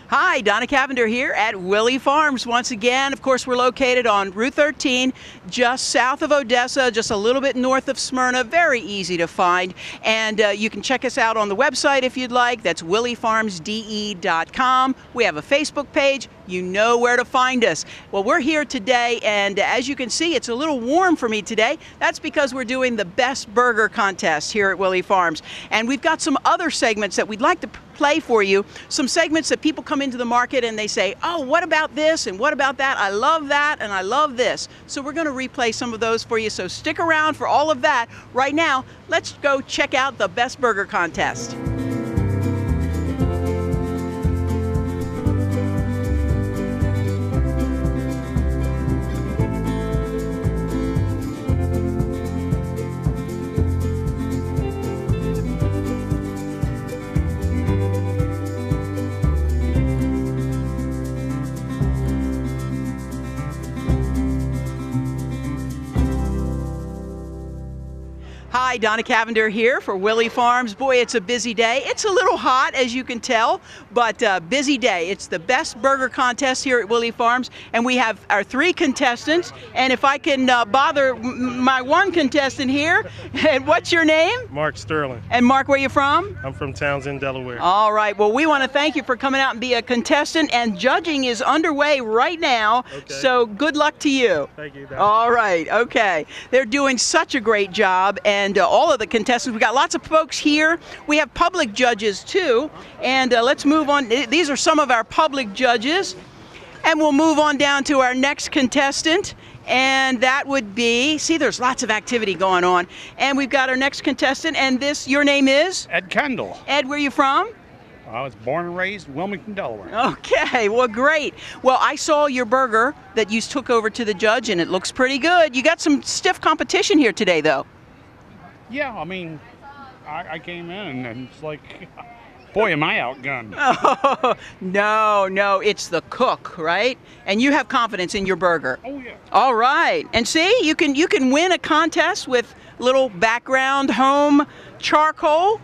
Hi, Donna Cavender here at Willey Farms once again. Of course, we're located on Route 13, just south of Odessa, just a little bit north of Smyrna. Very easy to find. And you can check us out on the website if you'd like. That's willeyfarmsde.com. We have a Facebook page. You know where to find us. Well, we're here today, and as you can see, it's a little warm for me today. That's because we're doing the Best Burger Contest here at Willey Farms. And we've got some other segments that we'd like to play for you. Some segments that people come into the market and they say, oh, what about this and what about that? I love that and I love this. So we're going to replay some of those for you. So stick around for all of that. Right now, let's go check out the Best Burger Contest. Hi, Donna Cavender here for Willey Farms. Boy, it's a busy day. It's a little hot, as you can tell, but busy day. It's the Best Burger Contest here at Willey Farms, and we have our 3 contestants. And if I can bother my one contestant here, and what's your name? Mark Sterling. And Mark, where you from? I'm from Townsend, Delaware. All right. Well, we want to thank you for coming out and be a contestant, and judging is underway right now. Okay. So good luck to you. Thank you, Donna. All right. Okay. They're doing such a great job, and all of the contestants. We've got lots of folks here. We have public judges too, and let's move on. These are some of our public judges, and we'll move on down to our next contestant, and that would be, see, there's lots of activity going on, and we've got our next contestant, and your name is? Ed Kendall. Ed, where are you from? I was born and raised in Wilmington, Delaware. Okay, well, great. Well, I saw your burger that you took over to the judge, and it looks pretty good. You got some stiff competition here today, though. Yeah, I mean, I came in and it's like, boy, am I outgunned. Oh, no, it's the cook, right? And you have confidence in your burger. Oh, yeah. All right. And see, you can win a contest with little background home charcoal.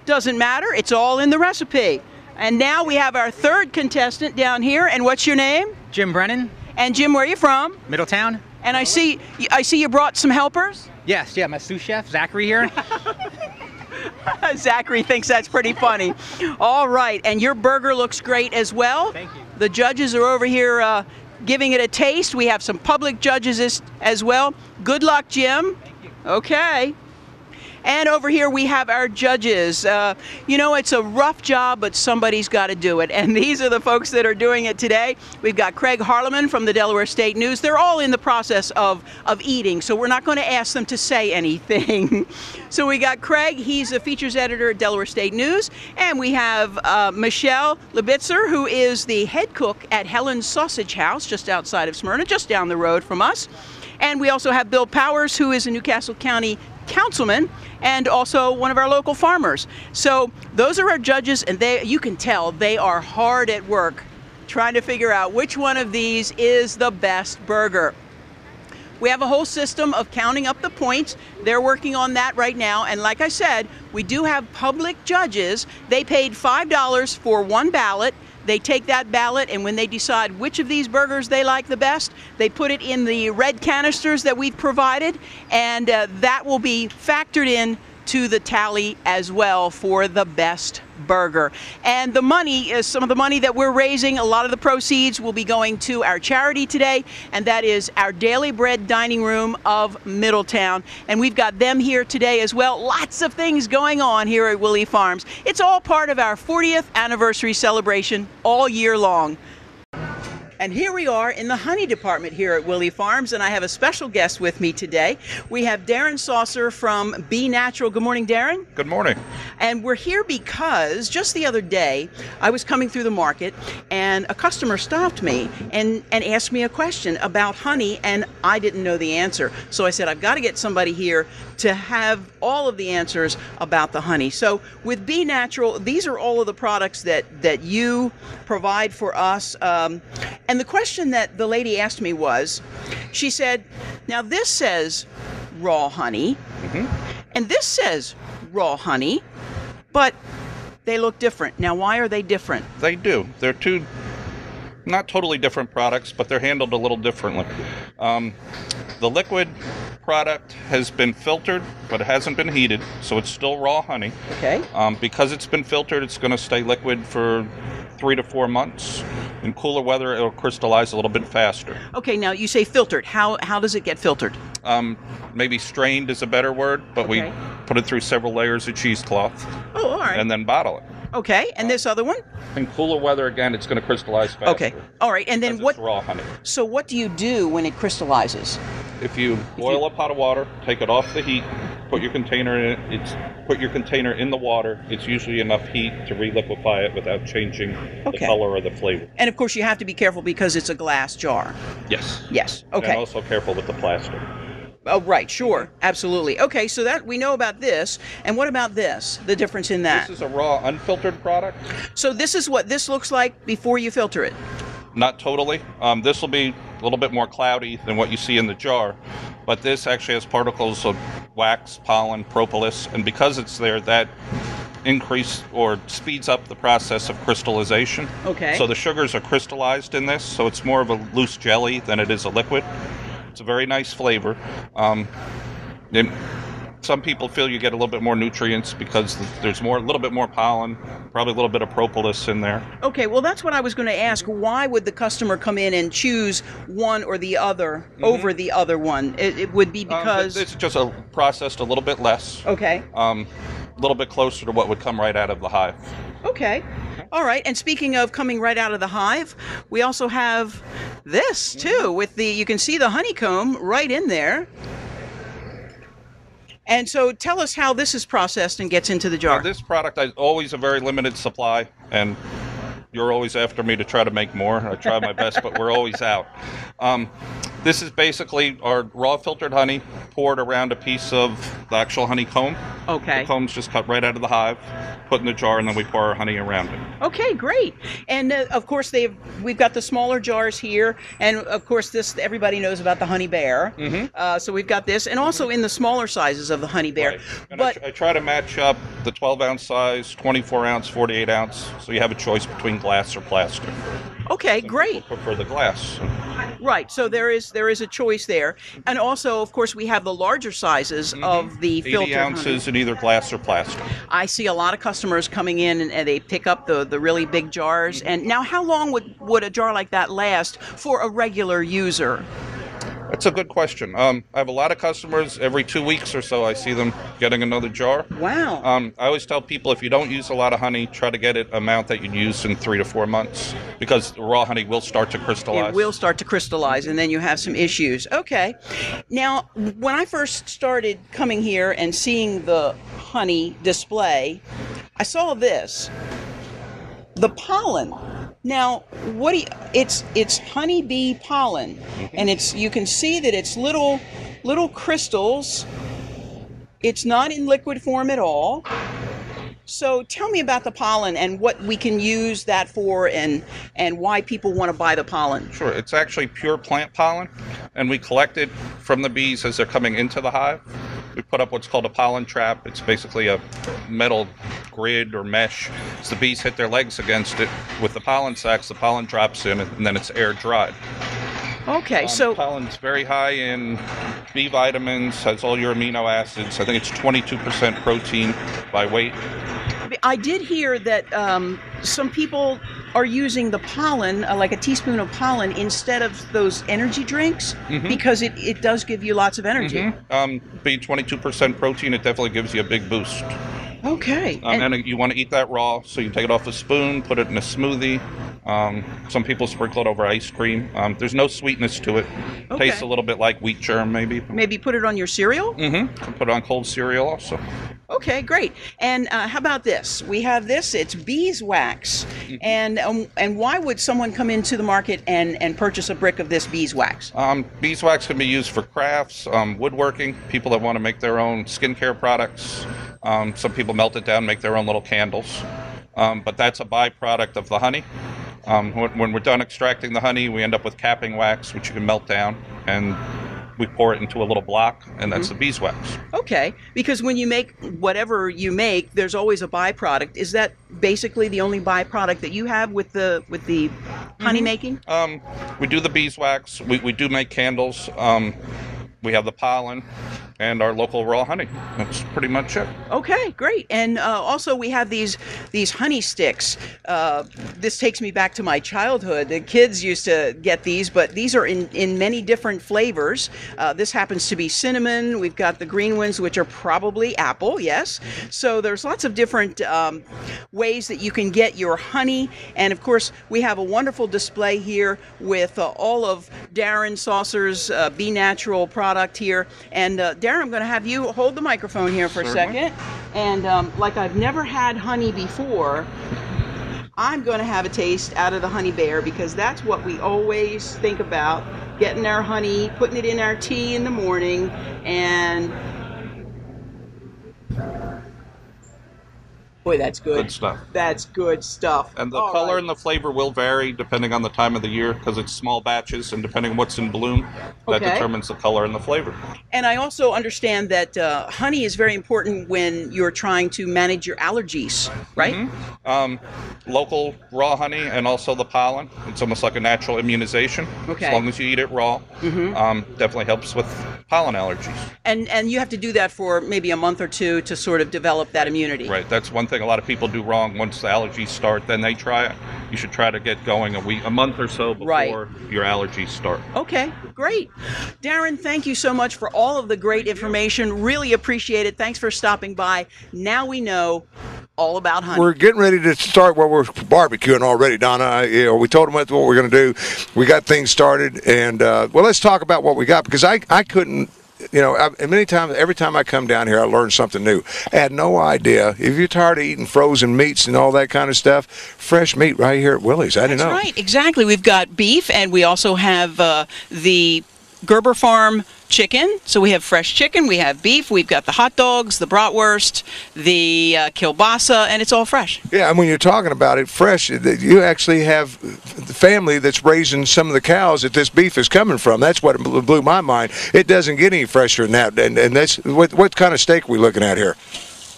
Doesn't matter. It's all in the recipe. And now we have our 3rd contestant down here. And what's your name? Jim Brennan. And Jim, where are you from? Middletown. And I see you brought some helpers? Yes, yeah, my sous chef, Zachary here. Zachary thinks that's pretty funny. All right, and your burger looks great as well. Thank you. The judges are over here giving it a taste. We have some public judges as well. Good luck, Jim. Thank you. Okay. And over here we have our judges. You know, it's a rough job, but somebody's got to do it. And these are the folks that are doing it today. We've got Craig Harleman from the Delaware State News. They're all in the process of eating, so we're not going to ask them to say anything. So we got Craig. He's a features editor at Delaware State News. And we have Michelle Libitzer, who is the head cook at Helen's Sausage House, just outside of Smyrna, just down the road from us. And we also have Bill Powers, who is a Newcastle County councilman and also one of our local farmers. So those are our judges, and you can tell they are hard at work trying to figure out which one of these is the best burger. We have a whole system of counting up the points. They're working on that right now. And like I said, we do have public judges. They paid $5 for one ballot. They take that ballot, and when they decide which of these burgers they like the best, they put it in the red canisters that we've provided, and that will be factored in to the tally as well for the best burger. And the money is some of the money that we're raising. A lot of the proceeds will be going to our charity today, and that is our Daily Bread Dining Room of Middletown. And we've got them here today as well. Lots of things going on here at Willey Farms. It's all part of our 40th anniversary celebration all year long. And here we are in the honey department here at Willey Farms, and I have a special guest with me today. We have Darren Saucer from Be Natural. Good morning, Darren. Good morning. And we're here because just the other day, I was coming through the market, and a customer stopped me and asked me a question about honey, and I didn't know the answer. So I said, I've got to get somebody here to have all of the answers about the honey. So with Be Natural, these are all of the products that you provide for us. And the question that the lady asked me was, she said, now this says raw honey, and this says raw honey, but They look different. Now, why are they different? They do. They're two not totally different products, but they're handled a little differently. The liquid product has been filtered, but it hasn't been heated, so it's still raw honey. Okay. Because it's been filtered, it's going to stay liquid for 3 to 4 months. In cooler weather, it'll crystallize a little bit faster. Okay, now you say filtered. How does it get filtered? Maybe strained is a better word, but we put it through several layers of cheesecloth. Oh, all right. And then bottle it. Okay, and this other one? In cooler weather, again, it's going to crystallize faster. Okay, all right. And then because what? It's raw honey. So what do you do when it crystallizes? If you boil a pot of water, take it off the heat, put your container in it. Put your container in the water. It's usually enough heat to reliquefy it without changing the color or the flavor. And of course, you have to be careful because it's a glass jar. Yes. Yes. Okay. And also careful with the plastic. Oh, right. Sure. Absolutely. Okay. So that we know about this. And what about this? The difference in that? This is a raw, unfiltered product. So this is what this looks like before you filter it. Not totally. This will be a little bit more cloudy than what you see in the jar, but this actually has particles of wax, pollen, propolis, and because it's there, that increase or speeds up the process of crystallization. Okay. So the sugars are crystallized in this, so it's more of a loose jelly than it is a liquid. It's a very nice flavor. Some people feel you get a little bit more nutrients because there's a little bit more pollen, probably a little bit of propolis in there. Okay, well that's what I was going to ask. Why would the customer come in and choose one or the other over the other one? It would be because it's just processed a little bit less. Okay. A little bit closer to what would come right out of the hive. Okay. All right. And speaking of coming right out of the hive, we also have this too with you can see the honeycomb right in there. And so tell us how this is processed and gets into the jar. This product is always a very limited supply, and you're always after me to try to make more. I try my best, but we're always out. This is basically our raw filtered honey poured around a piece of the actual honeycomb. Okay. The comb's just cut right out of the hive, put in the jar, and then we pour our honey around it. Okay, great. And of course, we've got the smaller jars here, and of course, this everybody knows about the honey bear. So we've got this, and also in the smaller sizes of the honey bear. Right. And But I try to match up the 12-ounce size, 24-ounce, 48-ounce, so you have a choice between glass or plastic. okay, Some great. people prefer the glass. Right. So there is a choice there, and also, of course, we have the larger sizes of the 80 filtered ounces honey. in either glass or plastic. I see a lot of customers coming in and they pick up the really big jars. And now, how long would a jar like that last for a regular user? That's a good question. I have a lot of customers. Every 2 weeks or so, I see them getting another jar. Wow. I always tell people if you don't use a lot of honey, try to get it amount that you'd use in 3 to 4 months because the raw honey will start to crystallize. It will start to crystallize, and then you have some issues. Okay. Now, when I first started coming here and seeing the honey display, I saw this. The pollen. Now, it's honeybee pollen, and you can see that it's little crystals. It's not in liquid form at all. So tell me about the pollen and what we can use that for and why people want to buy the pollen. Sure. It's actually pure plant pollen, and we collect it from the bees as they're coming into the hive. We put up what's called a pollen trap. It's basically a metal grid or mesh. As the bees hit their legs against it with the pollen sacs, the pollen drops in, and then it's air dried. Okay, so pollen's very high in B vitamins, has all your amino acids. I think it's 22% protein by weight. I did hear that some people are using the pollen, like a teaspoon of pollen, instead of those energy drinks because it does give you lots of energy. Being 22% protein, it definitely gives you a big boost. Okay. And you want to eat that raw, so you take it off a spoon, put it in a smoothie. Some people sprinkle it over ice cream. There's no sweetness to it. Okay. Tastes a little bit like wheat germ, maybe. Maybe put it on your cereal? Can put it on cold cereal also. Okay, great. And how about this? We have this. It's beeswax. And why would someone come into the market and purchase a brick of this beeswax? Beeswax can be used for crafts, woodworking, people that want to make their own skincare products. Some people melt it down and make their own little candles. But that's a byproduct of the honey. When we're done extracting the honey, we end up with capping wax, which you can melt down. And we pour it into a little block, and that's the beeswax. Okay, because when you make whatever you make, there's always a byproduct. Is that basically the only byproduct that you have with the honey making? We do the beeswax. We do make candles. We have the pollen and our local raw honey. That's pretty much it. Okay, great. And also we have these honey sticks. This takes me back to my childhood. The kids used to get these, but these are in many different flavors. This happens to be cinnamon. We've got the green ones, which are probably apple, yes. So there's lots of different ways that you can get your honey. And of course, we have a wonderful display here with all of Darren Saucer's Be Natural product here. And Darren, I'm going to have you hold the microphone here for Certainly. a second. And like I've never had honey before, I'm going to have a taste out of the honey bear, because that's what we always think about, getting our honey, putting it in our tea in the morning, and boy, that's good. Good stuff. That's good stuff. And the All color right. and the flavor will vary depending on the time of the year, because it's small batches, and depending on what's in bloom, that Okay. determines the color and the flavor. And I also understand that honey is very important when you're trying to manage your allergies, right? Local raw honey and also the pollen. It's almost like a natural immunization. Okay. As long as you eat it raw, definitely helps with pollen allergies. And you have to do that for maybe a month or two to sort of develop that immunity. Right. That's one thing a lot of people do wrong. Once the allergies start, then they try it. You should try to get going a month or so before Right. your allergies start. Okay, great. Darren, thank you so much for all of the great information. Really appreciate it. Thanks for stopping by. Now we know all about honey. We're getting ready to start where we're barbecuing already, Donna. We told them what we're going to do. We got things started, and well, let's talk about what we got, because I couldn't. Many times, every time I come down here, I learn something new. I had no idea. If you're tired of eating frozen meats and all that kind of stuff, fresh meat right here at Willey's. I didn't know. That's right, exactly. We've got beef, and we also have the Gerber Farm chicken. So we have fresh chicken, we have beef, we've got the hot dogs, the bratwurst, the kielbasa, and it's all fresh. Yeah, and when you're talking about it fresh, you actually have the family that's raising some of the cows that this beef is coming from. That's what blew my mind. It doesn't get any fresher than that. And that's what kind of steak are we looking at here?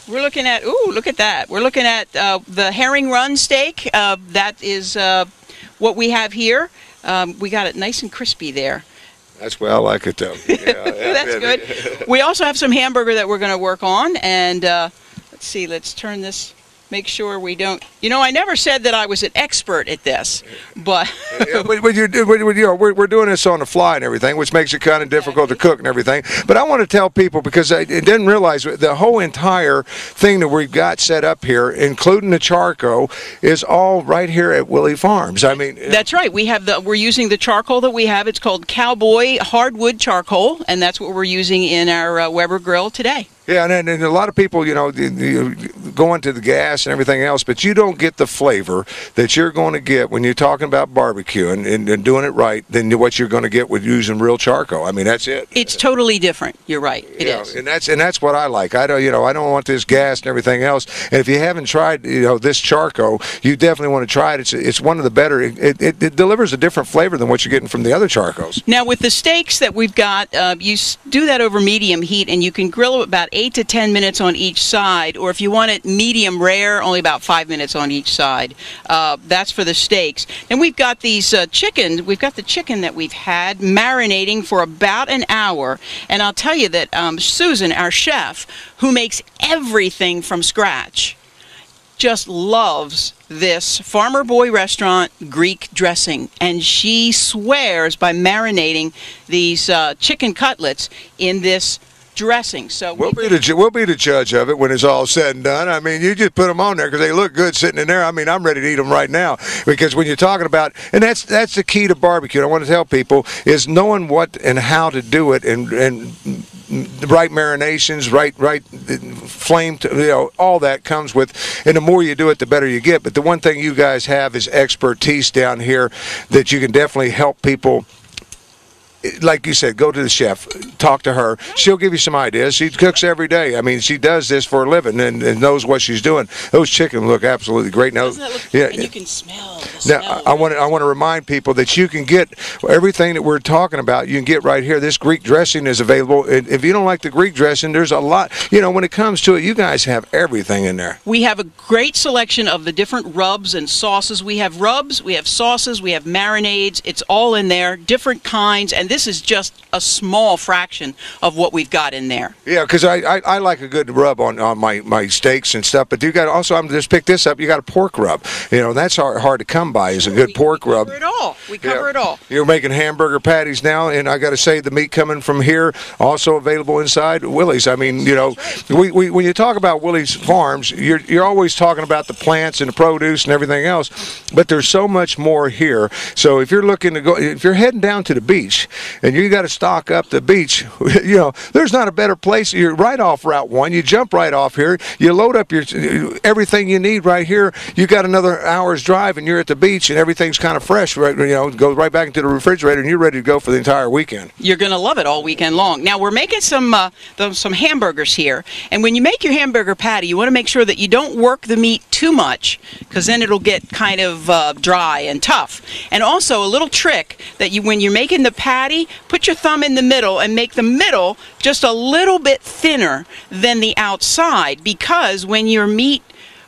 We're looking at, ooh, look at that. We're looking at the herring run steak. That is what we have here. We got it nice and crispy there. That's where I like it, though. That's good. We also have some hamburger that we're going to work on, and let's see, let's turn this, make sure we don't, I never said that I was an expert at this, but we're doing this on the fly and everything, which makes it kind of difficult to cook and everything. But I want to tell people, because I didn't realize the whole entire thing that we've got set up here, including the charcoal, is all right here at Willey Farms. I mean, that's right. We're using the charcoal that we have. It's called Cowboy Hardwood Charcoal, and that's what we're using in our Weber grill today. Yeah, and a lot of people, go into the gas and everything else, but you don't get the flavor that you're going to get when you're talking about barbecue and doing it right than what you're going to get with using real charcoal. I mean, that's it. It's totally different. You're right. It is. And that's what I like. I don't want this gas and everything else. And if you haven't tried, this charcoal, you definitely want to try it. It's one of the better. It delivers a different flavor than what you're getting from the other charcoals. Now, with the steaks that we've got, you do that over medium heat, and you can grill it about 8 to 10 minutes on each side, or if you want it medium rare, only about 5 minutes on each side. That's for the steaks. And we've got these chickens. We've got the chicken that we've had marinating for about an hour. And I'll tell you that Susan, our chef, who makes everything from scratch, just loves this Farmer Boy restaurant Greek dressing, and she swears by marinating these chicken cutlets in this dressing. So we'll be the judge of it when it's all said and done. I mean, you just put them on there because they look good sitting in there. I mean, I'm ready to eat them right now, because when you're talking about, and that's the key to barbecue. I want to tell people is knowing what and how to do it, and the right marinations, right flame, all that comes with, and the more you do it, the better you get. But the one thing you guys have is expertise down here that you can definitely help people like you said, go to the chef, talk to her. She'll give you some ideas. She cooks every day. I mean, she does this for a living and knows what she's doing. Those chicken look absolutely great. Now, yeah, and you can smell the now, smell. I want to remind people that you can get everything that we're talking about. You can get right here. This Greek dressing is available. If you don't like the Greek dressing, there's a lot. You know, when it comes to it, you guys have everything in there. We have a great selection of the different rubs and sauces. We have rubs, we have sauces, we have marinades. It's all in there, different kinds, and this is just a small fraction of what we've got in there. Yeah, because I like a good rub on my steaks and stuff. But you got also, I'm just pick this up. You got a pork rub. You know, that's hard to come by. Is a good pork rub. We cover it all. We cover it all. You're making hamburger patties now, and I got to say the meat coming from here also available inside Willey's. I mean, you know, we when you talk about Willey's Farms, you're always talking about the plants and the produce and everything else, but there's so much more here. So if you're looking to go, if you're heading down to the beach and you got to stock up the beach, you know, there's not a better place. You're right off Route 1. You jump right off here. You load up your everything you need right here. You got another hour's drive and you're at the beach and everything's kind of fresh. Right, you know, goes right back into the refrigerator and you're ready to go for the entire weekend. You're going to love it all weekend long. Now we're making some hamburgers here, and when you make your hamburger patty, you want to make sure that you don't work the meat too much, because then it'll get kind of dry and tough. And also a little trick that when you're making the patty, put your thumb in the middle and make the middle just a little bit thinner than the outside, because when your meat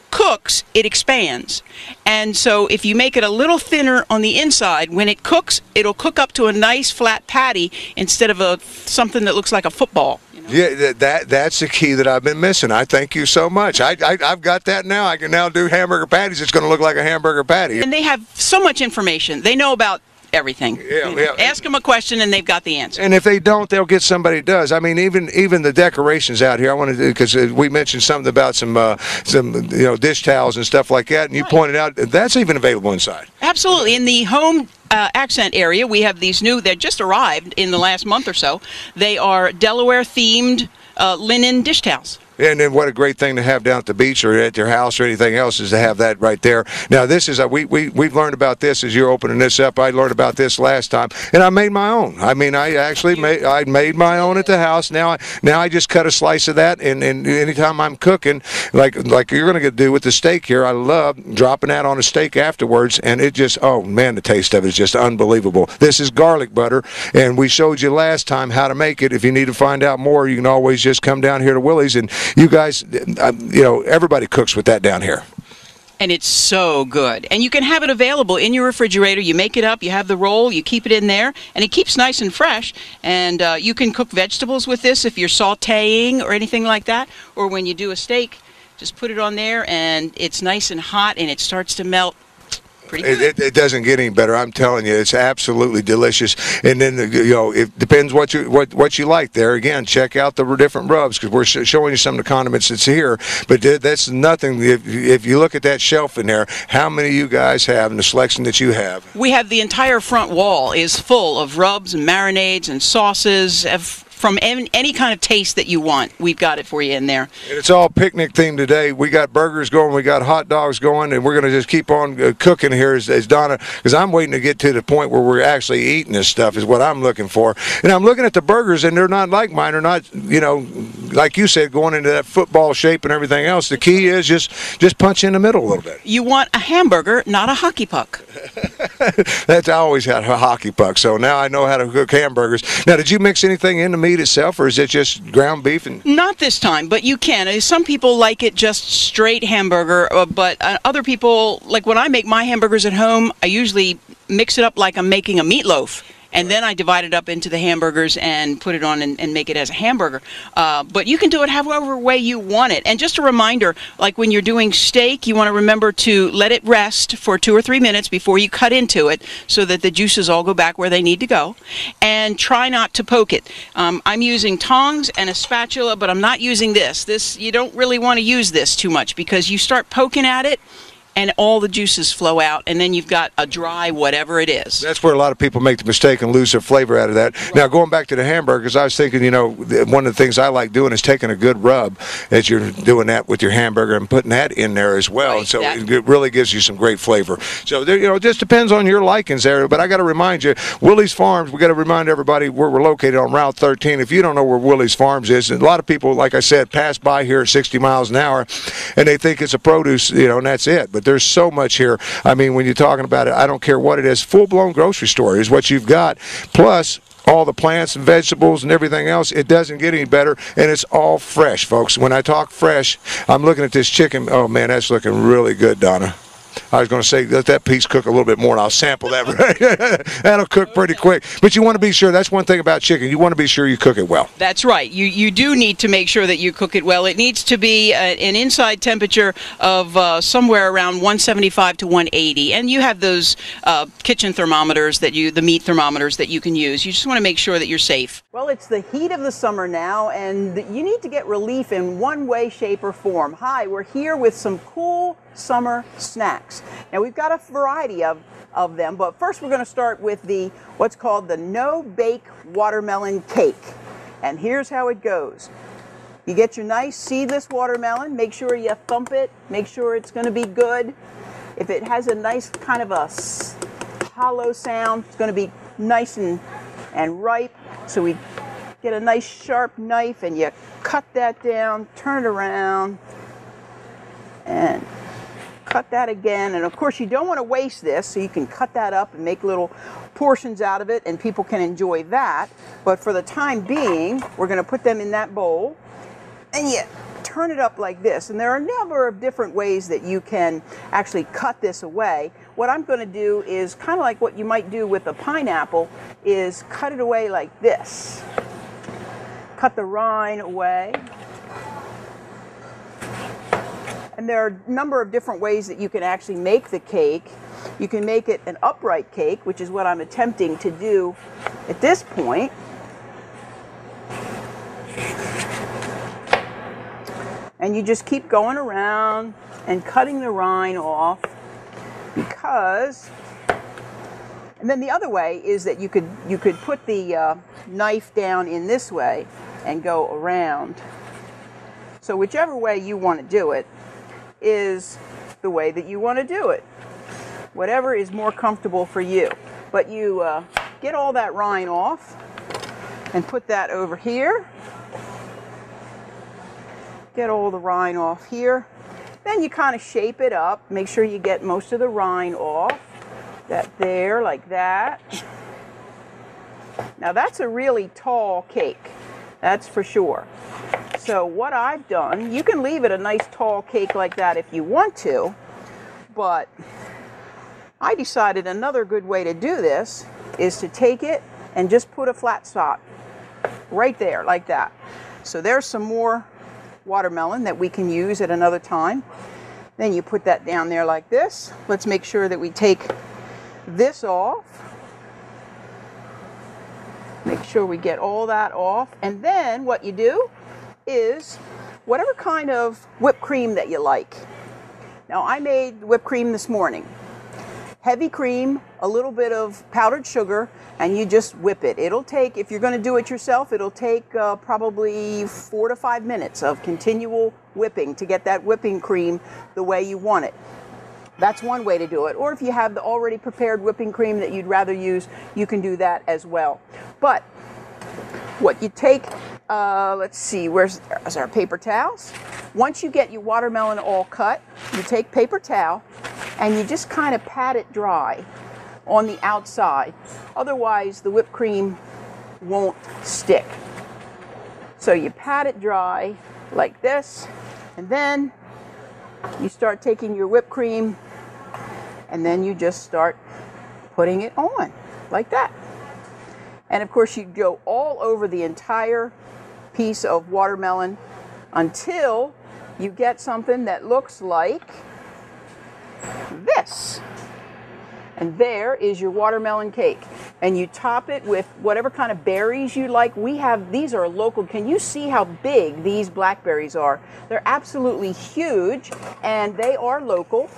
cooks, it expands. And so if you make it a little thinner on the inside, when it cooks, it'll cook up to a nice flat patty instead of something that looks like a football. You know? Yeah, that's the key that I've been missing. I thank you so much. I've got that now. I can now do hamburger patties. It's going to look like a hamburger patty. And they have so much information. They know about everything. Yeah. Ask them a question and they've got the answer. And if they don't, they'll get somebody that does. I mean, even the decorations out here. I wanted to, because we mentioned something about some dish towels and stuff like that, and you pointed out that's even available inside. Absolutely. In the home accent area, we have these new. They just arrived in the last month or so. They are Delaware themed linen dish towels. And then what a great thing to have down at the beach or at your house or anything else is to have that right there. Now this is we've learned about this as you're opening this up. I learned about this last time, and I made my own. I mean, I actually made my own at the house. Now I just cut a slice of that, and anytime I'm cooking, like you're going to do with the steak here, I love dropping that on a steak afterwards, and it just, oh man, the taste of it is just unbelievable. This is garlic butter, and we showed you last time how to make it. If you need to find out more, you can always just come down here to Willey's, and you guys, everybody cooks with that down here. And it's so good. And you can have it available in your refrigerator. You make it up, you have the roll, you keep it in there, and it keeps nice and fresh. And you can cook vegetables with this if you're sautéing or anything like that. Or when you do a steak, just put it on there, and it's nice and hot, and it starts to melt. It doesn't get any better. I'm telling you, it's absolutely delicious. And then it depends what you like. There again, check out the different rubs because we're showing you some of the condiments that's here. But that's nothing. If you look at that shelf in there, how many you guys have and the selection that you have? We have the entire front wall is full of rubs and marinades and sauces. From any kind of taste that you want, we've got it for you in there. And it's all picnic themed today. We got burgers going, we got hot dogs going, and we're going to just keep on cooking here as Donna, because I'm waiting to get to the point where we're actually eating this stuff is what I'm looking for. And I'm looking at the burgers, and they're not like mine. They're not, like you said, going into that football shape and everything else. The key is just punch in the middle a little bit. You want a hamburger, not a hockey puck. I always had a hockey puck, so now I know how to cook hamburgers. Now, did you mix anything in the meat itself, or is it just ground beef? Not this time, but you can. Some people like it just straight hamburger, but other people, like when I make my hamburgers at home, I usually mix it up like I'm making a meatloaf. And then I divide it up into the hamburgers and put it on and make it as a hamburger. But you can do it however way you want it. And just a reminder, like when you're doing steak, you want to remember to let it rest for 2 or 3 minutes before you cut into it so that the juices all go back where they need to go. And try not to poke it. I'm using tongs and a spatula, but I'm not using this. You don't really want to use this too much because you start poking at it, and all the juices flow out, and then you've got a dry whatever it is. That's where a lot of people make the mistake and lose their flavor out of that. Right. Now, going back to the hamburgers, I was thinking, one of the things I like doing is taking a good rub as you're doing that with your hamburger and putting that in there as well. Right, so it really gives you some great flavor. So, there, it just depends on your likings there. But I got to remind you, Willey's Farms, we got to remind everybody where we're located on Route 13. If you don't know where Willey's Farms is, and a lot of people, like I said, pass by here at 60 miles an hour, and they think it's a produce, and that's it. But there's so much here. I mean, when you're talking about it, I don't care what it is. Full-blown grocery store is what you've got. Plus, all the plants and vegetables and everything else, it doesn't get any better, and it's all fresh, folks. When I talk fresh, I'm looking at this chicken. Oh, man, that's looking really good, Donna. I was going to say, let that piece cook a little bit more, and I'll sample that. That'll cook pretty quick. But you want to be sure. That's one thing about chicken. You want to be sure you cook it well. That's right. You do need to make sure that you cook it well. It needs to be an inside temperature of somewhere around 175 to 180. And you have those kitchen thermometers the meat thermometers that you can use. You just want to make sure that you're safe. Well, it's the heat of the summer now, and you need to get relief in one way, shape, or form. Hi, we're here with some cool summer snacks. Now, we've got a variety of them, but first we're going to start with what's called the no-bake watermelon cake. And here's how it goes. You get your nice seedless watermelon, make sure you thump it, make sure it's going to be good. If it has a nice kind of a hollow sound, it's going to be nice and ripe. So we get a nice sharp knife and you cut that down, turn it around, and cut that again. And of course you don't want to waste this, so you can cut that up and make little portions out of it, and people can enjoy that. But for the time being, we're going to put them in that bowl, and you turn it up like this. And there are a number of different ways that you can actually cut this away. What I'm going to do is kind of like what you might do with a pineapple, is cut it away like this. Cut the rind away. And there are a number of different ways that you can actually make the cake. You can make it an upright cake, which is what I'm attempting to do at this point. And you just keep going around and cutting the rind off, because, and then the other way is that you could put the knife down in this way and go around. So whichever way you want to do it is the way that you want to do it. Whatever is more comfortable for you. But you get all that rind off and put that over here. Get all the rind off here. Then you kind of shape it up. Make sure you get most of the rind off. That there, like that. Now that's a really tall cake. That's for sure. So what I've done, you can leave it a nice tall cake like that if you want to, but I decided another good way to do this is to take it and just put a flat spot right there like that. So there's some more watermelon that we can use at another time. Then you put that down there like this. Let's make sure that we take this off. Make sure we get all that off. And then what you do is whatever kind of whipped cream that you like. Now I made whipped cream this morning. Heavy cream, a little bit of powdered sugar, and you just whip it. It'll take, if you're going to do it yourself, it'll take probably 4 to 5 minutes of continual whipping to get that whipping cream the way you want it. That's one way to do it. Or if you have the already prepared whipping cream that you'd rather use, you can do that as well. But what you take, let's see, where's our paper towels? Once you get your watermelon all cut, you take paper towel and you just kind of pat it dry on the outside. Otherwise, the whipped cream won't stick. So you pat it dry like this, and then you start taking your whipped cream, and then you just start putting it on like that. And of course, you go all over the entire piece of watermelon until you get something that looks like this. And there is your watermelon cake. And you top it with whatever kind of berries you like. These are local. Can you see how big these blackberries are? They're absolutely huge, and they are local.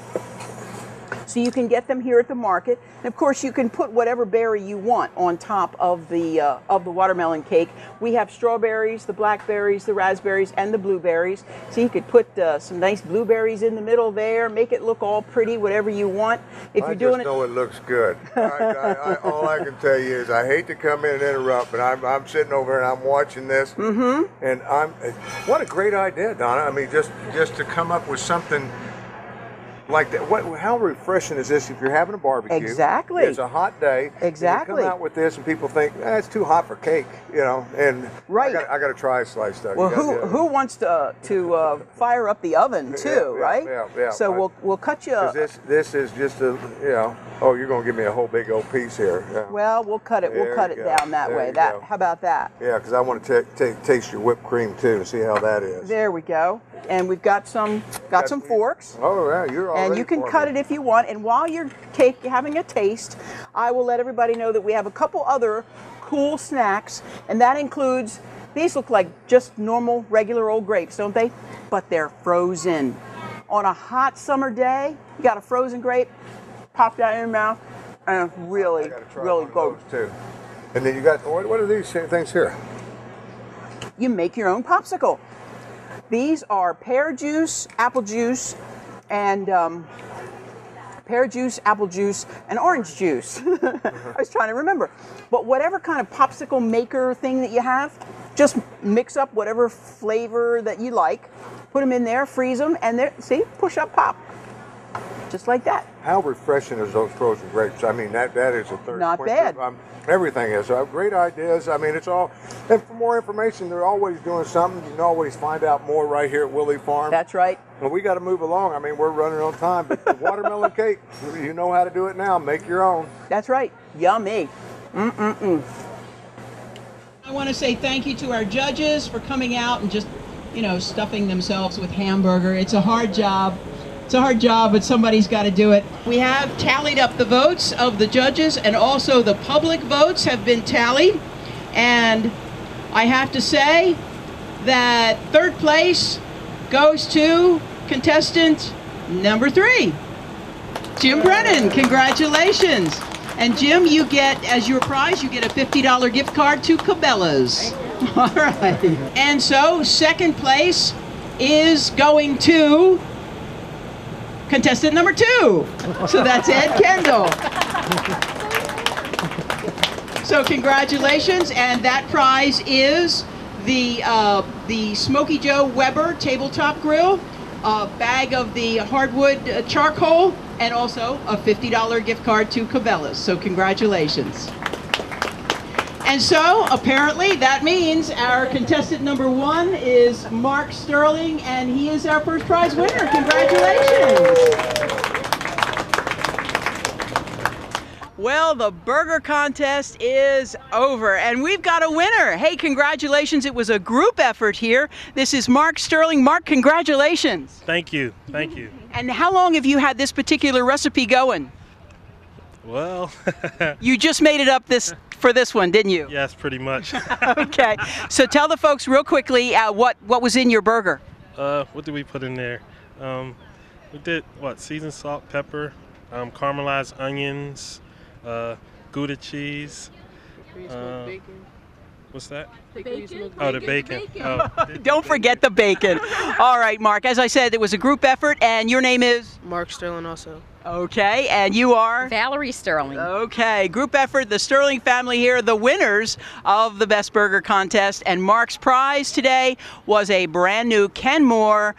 So you can get them here at the market. And of course, you can put whatever berry you want on top of the watermelon cake. We have strawberries, the blackberries, the raspberries, and the blueberries. So you could put some nice blueberries in the middle there, make it look all pretty, whatever you want. If you're doing I just know it looks good. All I can tell you is I hate to come in and interrupt, but I'm sitting over and I'm watching this, and what a great idea, Donna. I mean, just to come up with something like that. How refreshing is this if you're having a barbecue? Exactly. It's a hot day. Exactly. And you come out with this and people think, it's too hot for cake, and right. I got to try a slice though. Well, who wants to fire up the oven too, right? Yeah. So we'll cut you. This is just a oh, you're gonna give me a whole big old piece here. Yeah. Well, we'll cut it. We'll cut it down that way. How about that? Yeah, because I want to taste your whipped cream too to see how that is. There we go. And we've got some forks. Oh yeah, you're all. And you can cut it if you want. And while you're having a taste, I will let everybody know that we have a couple other cool snacks, and that includes, these look like just normal, regular old grapes, don't they? But they're frozen. On a hot summer day, you got a frozen grape, pop that in your mouth, and it's really, really good. Too. And then you got, what are these things here? You make your own popsicle. These are pear juice, apple juice, and orange juice. I was trying to remember. But whatever kind of popsicle maker thing that you have, just mix up whatever flavor that you like, put them in there, freeze them, and see, push up, pop. Just like that. How refreshing is those frozen grapes? I mean, that is a third. Not bad. Everything is. Great ideas. I mean, it's all. And for more information, they're always doing something. You can always find out more right here at Willey Farm. That's right. Well, we got to move along. I mean, we're running on time. But the watermelon cake, you know how to do it now. Make your own. That's right. Yummy. I want to say thank you to our judges for coming out and just, stuffing themselves with hamburger. It's a hard job. It's a hard job, but somebody's got to do it. We have tallied up the votes of the judges, and also the public votes have been tallied. And I have to say that third place goes to contestant number 3, Jim Brennan. Congratulations. And Jim, you get, as your prize, you get a $50 gift card to Cabela's. All right. And so second place is going to contestant number 2. So that's Ed Kendall. So congratulations, and that prize is the Smoky Joe Weber tabletop grill, a bag of the hardwood charcoal, and also a $50 gift card to Cabela's. So congratulations. And so apparently that means our contestant number 1 is Mark Sterling, and he is our first prize winner. Congratulations. Well, the burger contest is over, and we've got a winner. Hey, congratulations. It was a group effort here. This is Mark Sterling. Mark, congratulations. Thank you. Thank you. And how long have you had this particular recipe going? Well, you just made it up for this one, didn't you? yes, pretty much. Okay. So tell the folks real quickly what was in your burger. What did we put in there? We did, seasoned salt, pepper, caramelized onions, Gouda cheese. What's that? Bacon. Oh, the bacon. Oh, Don't forget the bacon. All right, Mark. As I said, it was a group effort, and your name is? Mark Sterling also. Okay, and you are? Valerie Sterling. Okay, group effort, the Sterling family here, the winners of the Best Burger Contest. And Mark's prize today was a brand new Kenmore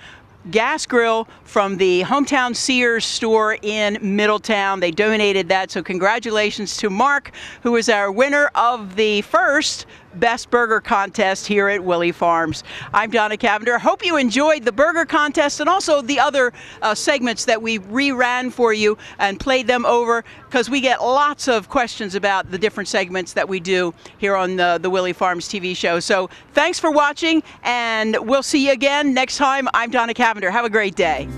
gas grill from the Hometown Sears store in Middletown. They donated that, so congratulations to Mark, who is our winner of the first Best Burger Contest here at Willey Farms. I'm Donna Cavender. Hope you enjoyed the burger contest and also the other segments that we reran for you and played them over, because we get lots of questions about the different segments that we do here on the Willey Farms TV show. So thanks for watching, and we'll see you again next time. I'm Donna Cavender. Have a great day.